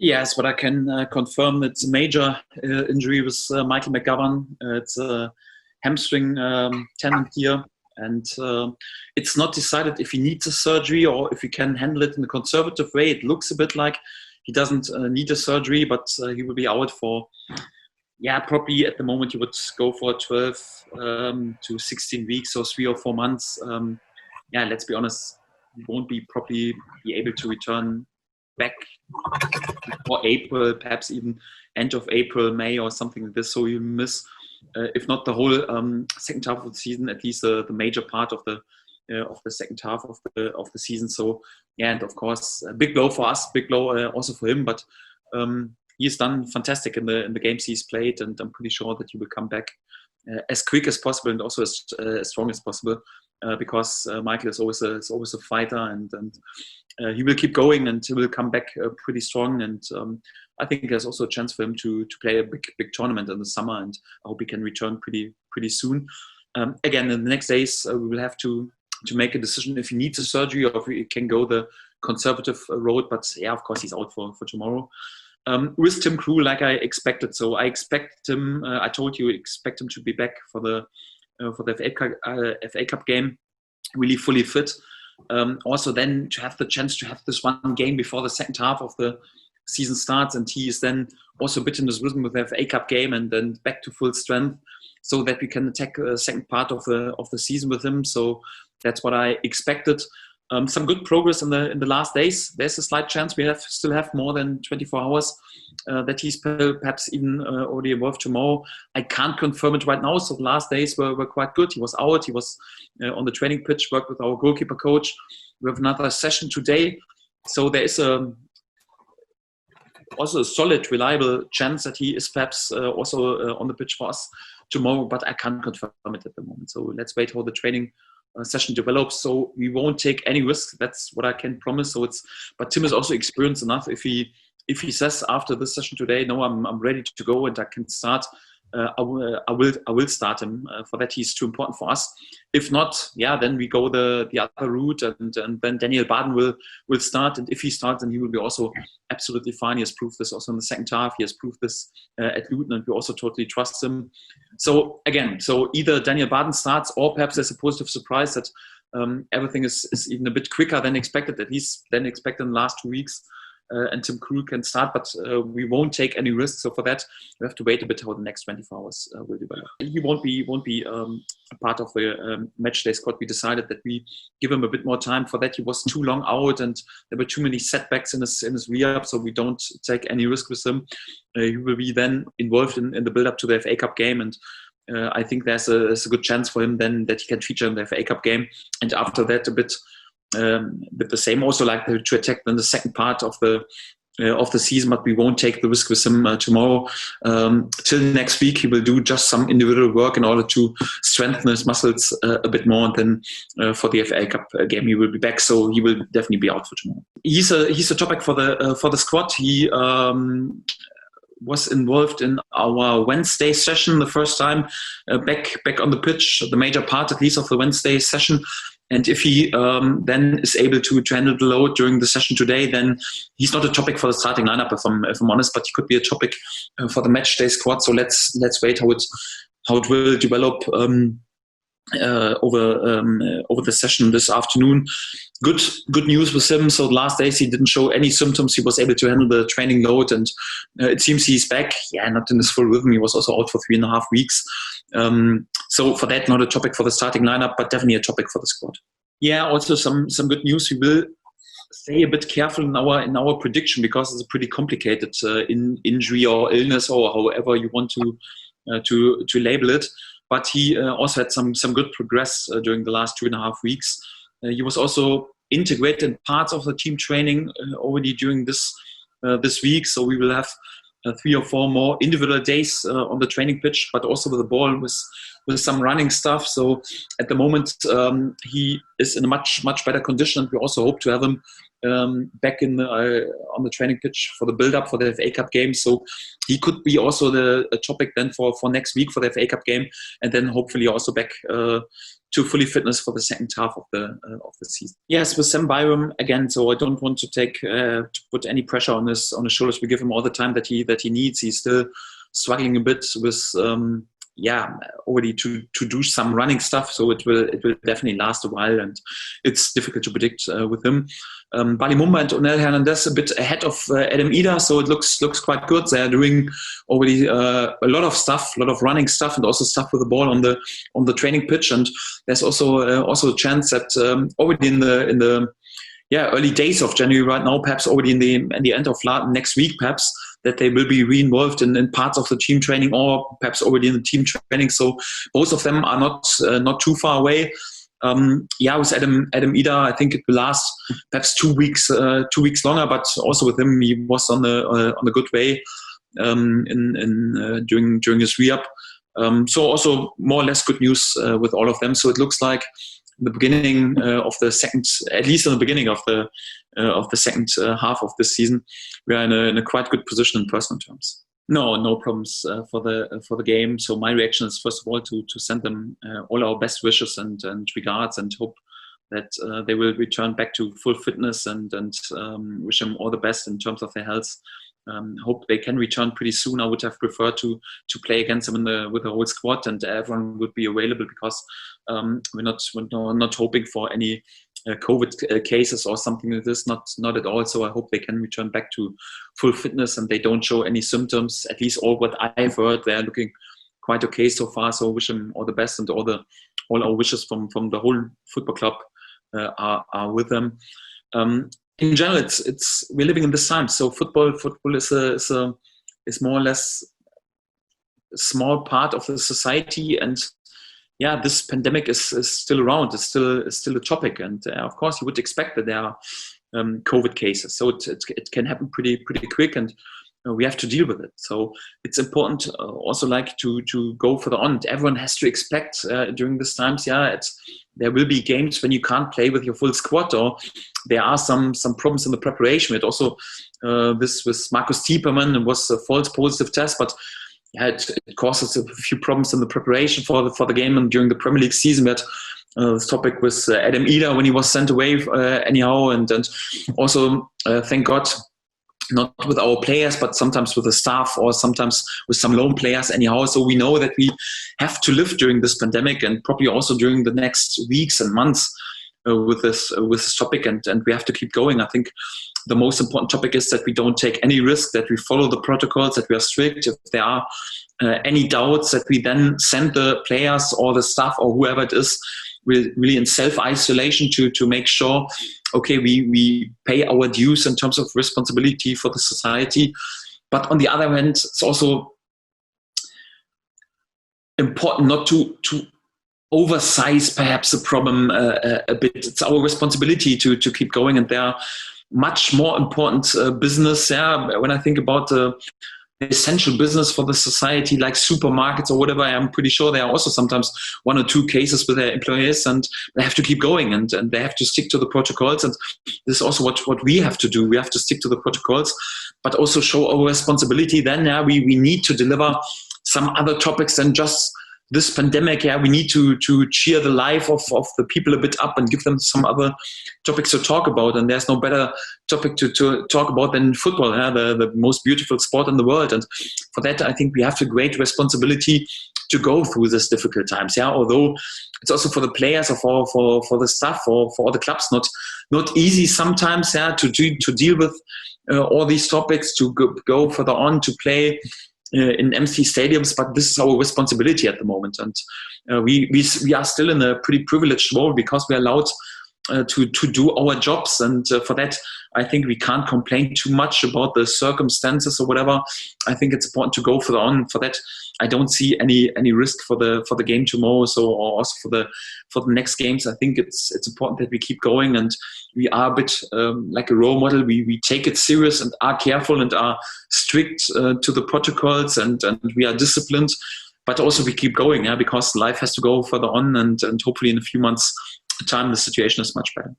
Yes, but I can confirm it's a major injury with Michael McGovern. It's a hamstring tendon here, and it's not decided if he needs a surgery or if he can handle it in a conservative way. It looks a bit like he doesn't need a surgery, but he will be out for, probably at the moment you would go for 12 to 16 weeks, so 3 or 4 months. Let's be honest, he won't probably be able to return back before April, perhaps even end of April, May or something like this. So you miss, if not the whole second half of the season, at least the major part of the second half of the season. So and of course, a big blow for us, big blow also for him. But he's done fantastic in the games he's played, and I'm pretty sure that he will come back as quick as possible and also as strong as possible. Because Michael is always a fighter, and he will keep going, and he will come back pretty strong. And I think there's also a chance for him to play a big tournament in the summer, and I hope he can return pretty soon. Again, in the next days, we will have to make a decision if he needs a surgery or if he can go the conservative road. But of course, he's out for tomorrow. With Tim Krul, like I expected. So I expect him. I told you, expect him to be back for the FA Cup game, really fully fit. Also then to have the chance to have this one game before the second half of the season starts, and he is then also a bit in this rhythm with the FA Cup game and then back to full strength, so that we can attack the second part of the season with him. So that's what I expected. Some good progress in the last days. There's a slight chance we still have more than 24 hours that he's perhaps even already involved tomorrow. I can't confirm it right now. So the last days were quite good. He was out. He was on the training pitch, worked with our goalkeeper coach. We have another session today. So there is also a solid, reliable chance that he is perhaps also on the pitch for us tomorrow, but I can't confirm it at the moment. So let's wait how the training session develops. So we won't take any risks. That's what I can promise. So but Tim is also experienced enough. If he says after this session today, no, I'm ready to go and I can start, I will start him. For that, he's too important for us. If not, then we go the other route, and then Daniel Baden will start. And if he starts, then he will be also absolutely fine. He has proved this also in the second half. He has proved this at Luton, and we also totally trust him. So again, either Daniel Baden starts, or perhaps there's a positive surprise that everything is even a bit quicker than expected, at least than expected in the last 2 weeks. And Tim Krul can start, but we won't take any risks. So for that, we have to wait a bit how the next 24 hours will develop. He won't be a part of the match day squad. We decided that we give him a bit more time. For that, he was too long out, and there were too many setbacks in his re-up. So we don't take any risk with him. He will be then involved in the build-up to the FA Cup game, and I think there's a good chance for him then that he can feature in the FA Cup game. And after that, a bit the same, also like to attack in the second part of the season, but we won't take the risk with him tomorrow. Till next week, he will do just some individual work in order to strengthen his muscles a bit more, and then for the FA Cup game he will be back. So he will definitely be out for tomorrow. He's a topic for the squad. He was involved in our Wednesday session the first time, back on the pitch, the major part at least of the Wednesday session. And if he then is able to handle the load during the session today, then he's not a topic for the starting lineup, if I'm honest, but he could be a topic for the match day squad. So let's wait how it will develop over the session this afternoon. Good news with him. So the last days he didn't show any symptoms. He was able to handle the training load, and it seems he's back. Not in his full rhythm. He was also out for 3.5 weeks. So for that, not a topic for the starting lineup, but definitely a topic for the squad. Also some good news. We will stay a bit careful in our prediction, because it's a pretty complicated injury or illness, or however you want to label it. But he also had some good progress during the last 2.5 weeks. He was also integrated in parts of the team training already during this week. So we will have 3 or 4 more individual days on the training pitch, but also with the ball, with some running stuff. So at the moment, he is in a much better condition, and we also hope to have him back in on the training pitch for the build-up for the FA Cup game. So he could be also a topic then for next week for the FA Cup game, and then hopefully also back to fully fitness for the second half of the season. Yes, with Sam Byram again. So I don't want to put any pressure on his shoulders. We give him all the time that he needs. He's still struggling a bit with already to do some running stuff. So it will definitely last a while, and it's difficult to predict with him. Bali Mumba and Onel Hernandez a bit ahead of Adam Ida, so it looks quite good. They are doing already a lot of stuff, a lot of running stuff, and also stuff with the ball on the training pitch. And there's also a chance that already in the early days of January right now, perhaps already in the end of next week, perhaps, that they will be re-involved in parts of the team training, or perhaps already in the team training. So both of them are not too far away. With Adam Ida, I think it will last perhaps 2 weeks longer. But also with him, he was on a good way during his re-up. So also more or less good news with all of them. So it looks like the beginning of the second, at least in the beginning of the second half of this season, we are in a quite good position in personal terms. No problems for the game. So my reaction is, first of all, to send them all our best wishes and regards, and hope that they will return back to full fitness, and wish them all the best in terms of their health. Hope they can return pretty soon. I would have preferred to play against them with the whole squad, and everyone would be available, because we're not hoping for any COVID cases or something like this. Not at all. So I hope they can return back to full fitness, and they don't show any symptoms. At least all what I've heard, they're looking quite okay so far. So wish them all the best, and all our wishes from the whole football club are with them. In general, we're living in this time. So football is more or less a small part of the society, and this pandemic is still around. It's still a topic, and of course you would expect that there are COVID cases. So it can happen pretty quick, and we have to deal with it. So it's important also to go further on. Everyone has to expect during these times. There will be games when you can't play with your full squad, or there are some problems in the preparation. We had also this with Markus Tiepermann. It was a false positive test, but it caused us a few problems in the preparation for the game. And during the Premier League season, we had this topic with Adam Ida when he was sent away anyhow, and also thank God, not with our players, but sometimes with the staff, or sometimes with some lone players anyhow. So we know that we have to live during this pandemic, and probably also during the next weeks and months with this topic, and we have to keep going. I think the most important topic is that we don't take any risk, that we follow the protocols, that we are strict. If there are any doubts, that we then send the players or the staff or whoever it is really in self-isolation to make sure, okay, we pay our dues in terms of responsibility for the society. But on the other hand, it's also important not to oversize perhaps the problem a bit. It's our responsibility to keep going, and there are much more important business. When I think about the essential business for the society, like supermarkets or whatever, I'm pretty sure there are also sometimes 1 or 2 cases with their employees, and they have to keep going, and they have to stick to the protocols. And this is also what we have to do. We have to stick to the protocols, but also show our responsibility. Then we need to deliver some other topics than just this pandemic. We need to cheer the life of the people a bit up, and give them some other topics to talk about. And there's no better topic to talk about than football, the most beautiful sport in the world. And for that, I think we have a great responsibility to go through these difficult times. Although it's also for the players, or for the staff, or for all the clubs, not easy sometimes. To deal with all these topics, to go further on, to play in empty stadiums, but this is our responsibility at the moment, and we are still in a pretty privileged role, because we are allowed to do our jobs, and for that I think we can't complain too much about the circumstances or whatever. I think it's important to go further on. For that, I don't see any risk for the game tomorrow, or also for the next games. I think it's important that we keep going, and we are a bit like a role model. We take it serious and are careful and are strict to the protocols, and we are disciplined, but also we keep going, because life has to go further on, and hopefully in a few months' time the situation is much better.